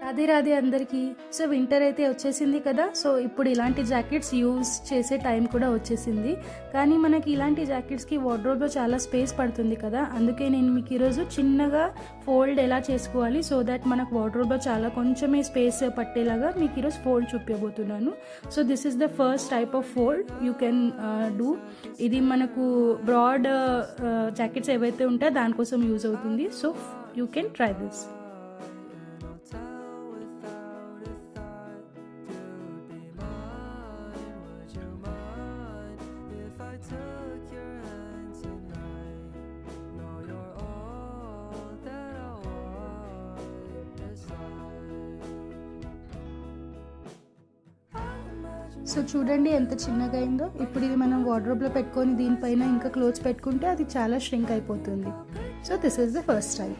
రాధే రాధే అందరికీ. So winter అయితే వచ్చేసింది కదా. సో ఇప్పుడు ఇలాంటి జాకెట్స్ యూజ్ చేసే టైం కూడా వచ్చేసింది. కానీ మనకి ఇలాంటి జాకెట్స్కి వార్డ్రోబ్లో చాలా స్పేస్ పడుతుంది కదా. అందుకే నేను మీకు ఈరోజు చిన్నగా ఫోల్డ్ ఎలా చేసుకోవాలి సో దట్ మనకు వార్డ్రోబ్లో చాలా కొంచెమే స్పేస్ పట్టేలాగా మీకు ఈరోజు ఫోల్డ్ చూపించబోతున్నాను. So this is the first type of fold you can do. ఇది మనకు బ్రాడ్ జాకెట్స్ ఏవైతే ఉంటాయో దానికోసం యూజ్ అవుతుంది. So you can try this. So చూడండి ఎంత చిన్నగా అయిందో. ఇప్పుడు ఇది మనం వార్డ్రోబ్లో పెట్టుకొని దీనిపైన ఇంకా క్లోత్స్ పెట్టుకుంటే అది చాలా ష్రింక్ అయిపోతుంది. So this is the first time.